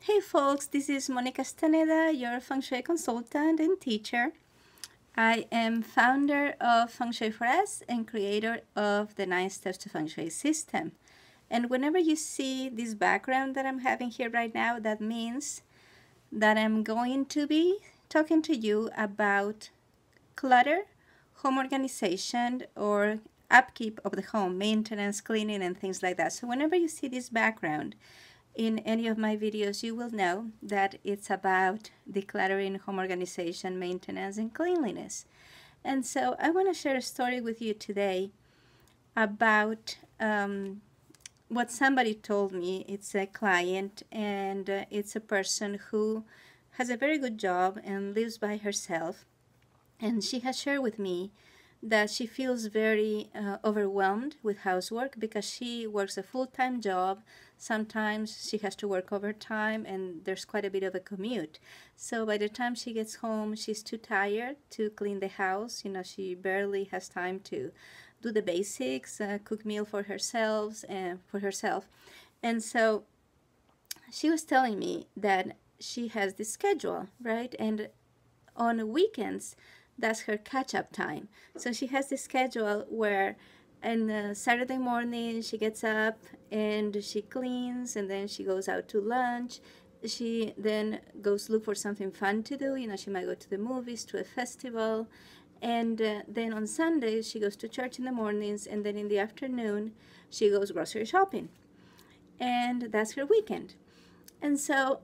Hey folks, this is Monica Staneda, your Feng Shui consultant and teacher. I am founder of Feng Shui for Us and creator of the 9 Steps to Feng Shui system. And whenever you see this background that I'm having here right now, that means that I'm going to be talking to you about clutter, home organization, or upkeep of the home, maintenance, cleaning, and things like that. So whenever you see this background, in any of my videos, you will know that it's about decluttering, home organization, maintenance, and cleanliness. And so I want to share a story with you today about what somebody told me. It's a client, and it's a person who has a very good job and lives by herself. And she has shared with me that she feels very overwhelmed with housework because she works a full-time job. Sometimes she has to work overtime and there's quite a bit of a commute. So by the time she gets home, she's too tired to clean the house. She barely has time to do the basics, cook meal for herself. And so she was telling me that she has this schedule, right? And on weekends, that's her catch-up time. So she has this schedule where on Saturday morning she gets up and she cleans, and then she goes out to lunch. She then goes look for something fun to do. She might go to the movies, to a festival, and then on Sundays she goes to church in the mornings, and then in the afternoon she goes grocery shopping. And that's her weekend. And so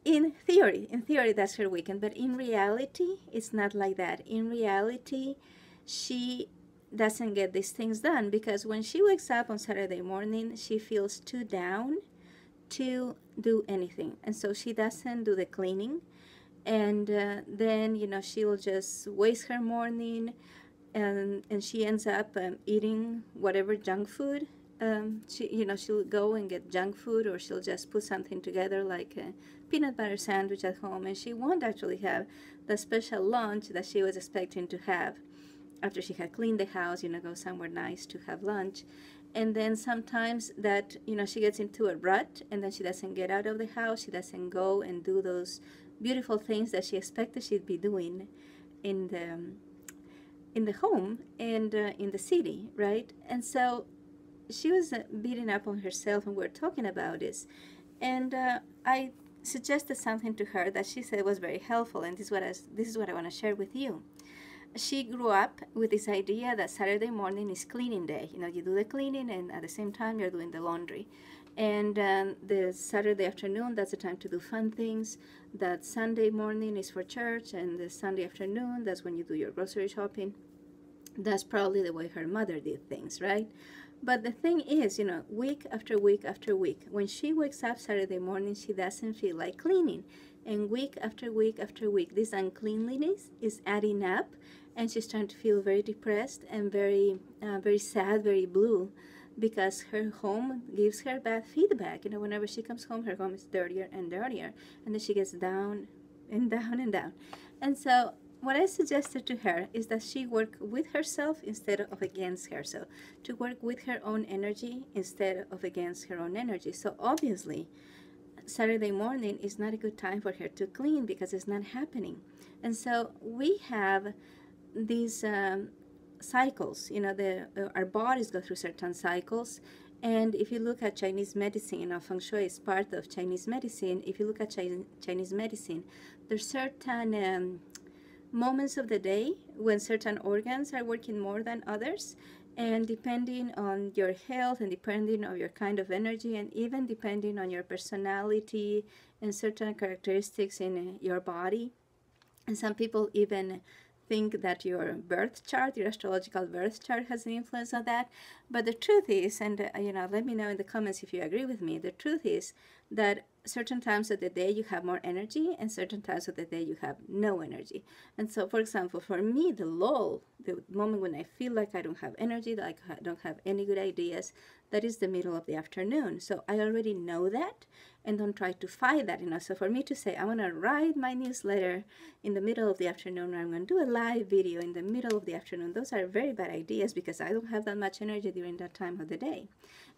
in theory, that's her weekend, but in reality, it's not like that. In reality, she doesn't get these things done because when she wakes up on Saturday morning, she feels too down to do anything. And so she doesn't do the cleaning. And then, she'll just waste her morning, and she ends up eating whatever junk food. She'll go and get junk food, or she'll just put something together like a peanut butter sandwich at home, and she won't actually have the special lunch that she was expecting to have after she had cleaned the house, go somewhere nice to have lunch. And then sometimes that, she gets into a rut, and then she doesn't get out of the house, she doesn't go and do those beautiful things that she expected she'd be doing in the home and in the city, right? And so she was beating up on herself, and we're talking about this. And I suggested something to her that she said was very helpful, and this is what I want to share with you. She grew up with this idea that Saturday morning is cleaning day. You do the cleaning, and at the same time you're doing the laundry. And the Saturday afternoon, that's the time to do fun things. That Sunday morning is for church, and the Sunday afternoon, that's when you do your grocery shopping. That's probably the way her mother did things, right? But the thing is, week after week after week, when she wakes up Saturday morning, she doesn't feel like cleaning. And week after week after week, this uncleanliness is adding up, and she's starting to feel very depressed and very sad, very blue, because her home gives her bad feedback. Whenever she comes home, her home is dirtier and dirtier, and then she gets down and down and down. And so what I suggested to her is that she work with herself instead of against her. So to work with her own energy instead of against her own energy. So obviously, Saturday morning is not a good time for her to clean because it's not happening. And so we have these cycles. Our bodies go through certain cycles. And if you look at Chinese medicine, Feng Shui is part of Chinese medicine. If you look at Chinese medicine, there's certain moments of the day when certain organs are working more than others, and depending on your health and depending on your kind of energy, and even depending on your personality and certain characteristics in your body. And some people even think that your birth chart, your astrological birth chart, has an influence on that. But the truth is, and let me know in the comments if you agree with me, the truth is that certain times of the day you have more energy, and certain times of the day you have no energy. And so, for example, for me, the lull, the moment when I feel like I don't have energy, like I don't have any good ideas, that is the middle of the afternoon. So I already know that, and don't try to fight that. So for me to say I'm going to write my newsletter in the middle of the afternoon, or I'm going to do a live video in the middle of the afternoon, those are very bad ideas because I don't have that much energy during that time of the day.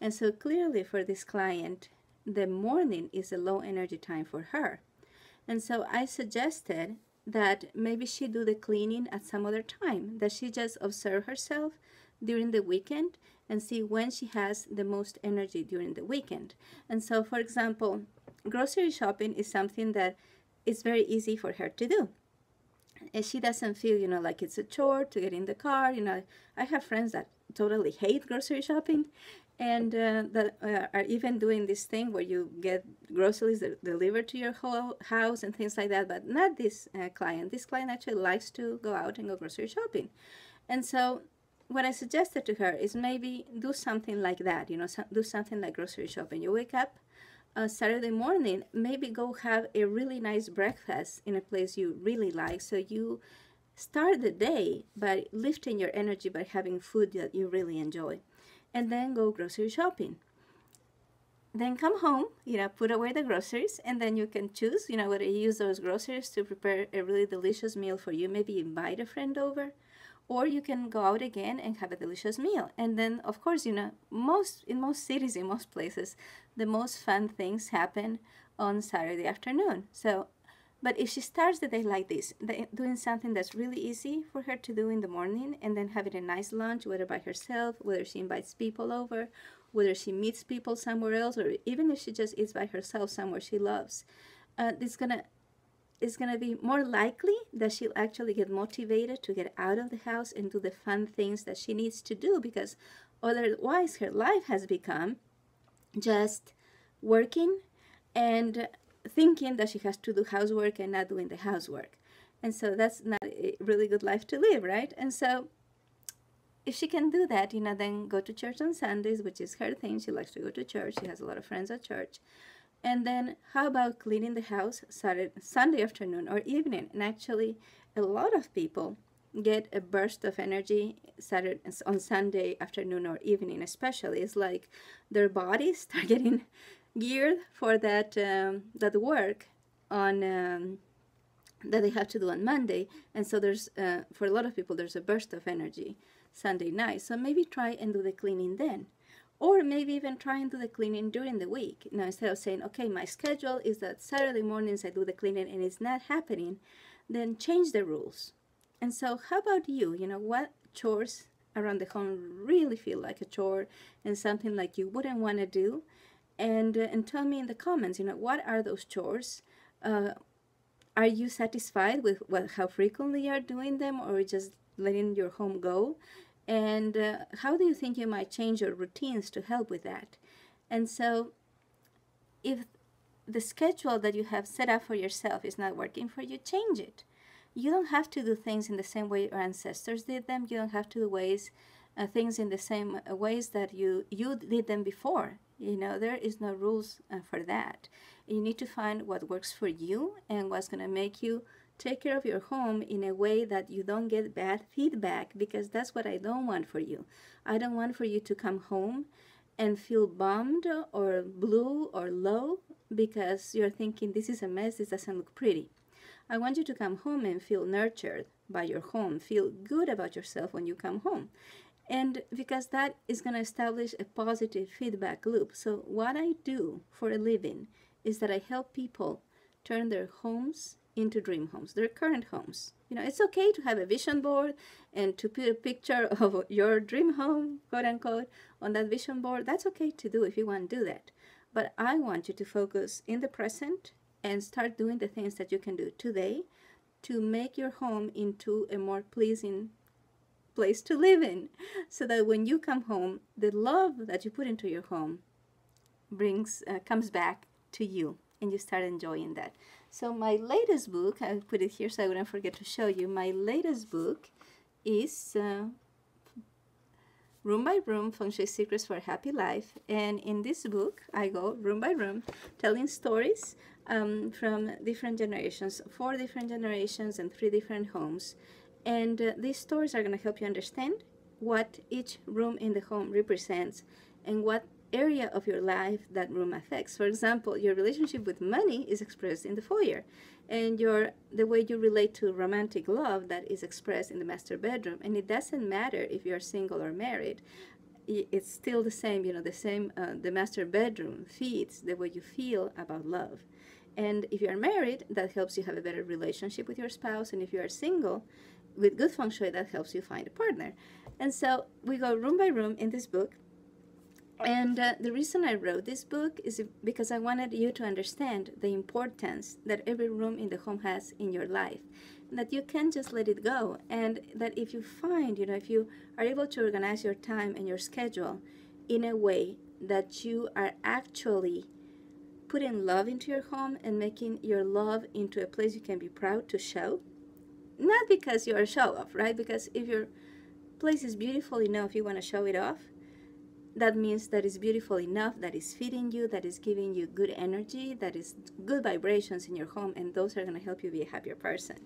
And so clearly for this client, the morning is a low energy time for her. And so I suggested that maybe she do the cleaning at some other time, that she just observe herself during the weekend and see when she has the most energy during the weekend. And so, for example, grocery shopping is something that is very easy for her to do. And she doesn't feel, like it's a chore to get in the car. I have friends that totally hate grocery shopping and that are even doing this thing where you get groceries delivered to your whole house and things like that, but not this client. This client actually likes to go out and go grocery shopping. And so what I suggested to her is maybe do something like that, do something like grocery shopping. You wake up Saturday morning, maybe go have a really nice breakfast in a place you really like. So you start the day by lifting your energy by having food that you really enjoy. And then go grocery shopping. Then come home, put away the groceries, and then you can choose, whether you use those groceries to prepare a really delicious meal for you. Maybe invite a friend over, or you can go out again and have a delicious meal. And then, of course, in most cities, in most places, the most fun things happen on Saturday afternoon. So, but if she starts the day like this, doing something that's really easy for her to do in the morning, and then having a nice lunch, whether by herself, whether she invites people over, whether she meets people somewhere else, or even if she just eats by herself somewhere she loves, it's gonna be more likely that she'll actually get motivated to get out of the house and do the fun things that she needs to do, because otherwise her life has become just working and thinking that she has to do housework and not doing the housework. And so that's not a really good life to live, right? And so if she can do that, then go to church on Sundays, which is her thing. She likes to go to church. She has a lot of friends at church. And then how about cleaning the house Sunday afternoon or evening? And actually, a lot of people get a burst of energy on Sunday afternoon or evening especially. It's like their bodies start getting geared for that work on that they have to do on Monday. And so there's for a lot of people, there's a burst of energy Sunday night. So maybe try and do the cleaning then. Or maybe even try and do the cleaning during the week. Instead of saying, okay, my schedule is that Saturday mornings I do the cleaning and it's not happening, then change the rules. And so how about you? What chores around the home really feel like a chore and something like you wouldn't want to do? And tell me in the comments, what are those chores? Are you satisfied with how frequently you are doing them, or just letting your home go? And how do you think you might change your routines to help with that? And so if the schedule that you have set up for yourself is not working for you, change it. You don't have to do things in the same way your ancestors did them. You don't have to do things in the same ways that you did them before. There is no rules for that. You need to find what works for you and what's going to make you take care of your home in a way that you don't get bad feedback, because that's what I don't want for you. I don't want for you to come home and feel bummed or blue or low because you're thinking, this is a mess, this doesn't look pretty. I want you to come home and feel nurtured by your home, feel good about yourself when you come home. And because that is going to establish a positive feedback loop. So what I do for a living is that I help people turn their homes into dream homes, their current homes. It's okay to have a vision board and to put a picture of your dream home, quote unquote, on that vision board. That's okay to do if you want to do that. But I want you to focus in the present and start doing the things that you can do today to make your home into a more pleasing place to live in, so that when you come home, the love that you put into your home comes back to you, and you start enjoying that. So my latest book, I'll put it here so I wouldn't forget to show you. My latest book is Room by Room, Feng Shui Secrets for a Happy Life. And in this book, I go room by room, telling stories from different generations, 4 different generations and 3 different homes. And these stories are going to help you understand what each room in the home represents and what area of your life that room affects. For example, your relationship with money is expressed in the foyer, and the way you relate to romantic love, that is expressed in the master bedroom. And it doesn't matter if you're single or married. it's still the same, the same, the master bedroom feeds the way you feel about love. And if you are married, that helps you have a better relationship with your spouse. And if you are single, with good feng shui, that helps you find a partner. And so we go room by room in this book. And the reason I wrote this book is because I wanted you to understand the importance that every room in the home has in your life, that you can't just let it go, and that if you find, if you are able to organize your time and your schedule in a way that you are actually putting love into your home and making your love into a place you can be proud to show, not because you're a show off, right? Because if your place is beautiful enough, you want to show it off, that means that it's beautiful enough, that is feeding you, that is giving you good energy, that is good vibrations in your home, and those are going to help you be a happier person.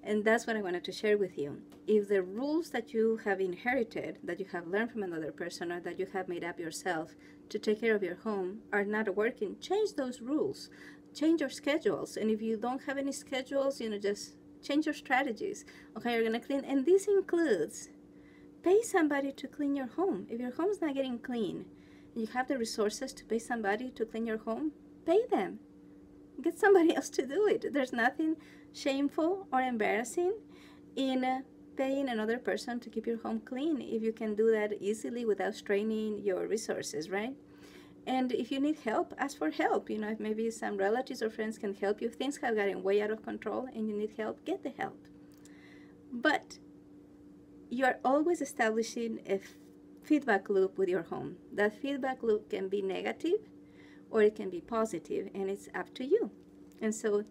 And that's what I wanted to share with you. If the rules that you have inherited, that you have learned from another person, or that you have made up yourself to take care of your home are not working, change those rules. Change your schedules. And if you don't have any schedules, just change your strategies. Okay, you're going to clean. And this includes pay somebody to clean your home. If your home's not getting clean, and you have the resources to pay somebody to clean your home, pay them. Get somebody else to do it. There's nothing shameful or embarrassing in paying another person to keep your home clean if you can do that easily without straining your resources, right? And if you need help, ask for help. If maybe some relatives or friends can help you. If things have gotten way out of control and you need help, get the help. But you are always establishing a feedback loop with your home. That feedback loop can be negative or it can be positive, and it's up to you. And so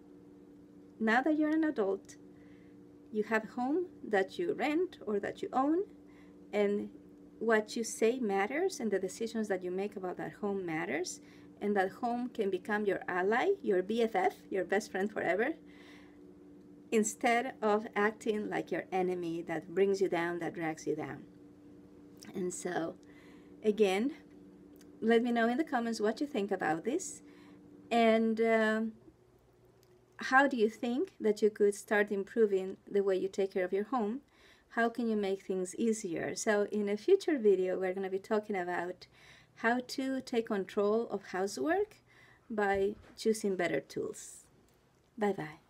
now that you're an adult, you have a home that you rent or that you own, and what you say matters, and the decisions that you make about that home matters, and that home can become your ally, your BFF, your best friend forever, instead of acting like your enemy that brings you down, that drags you down. And so, again, let me know in the comments what you think about this, and how do you think that you could start improving the way you take care of your home? How can you make things easier? So in a future video, we're going to be talking about how to take control of housework by choosing better tools. Bye-bye.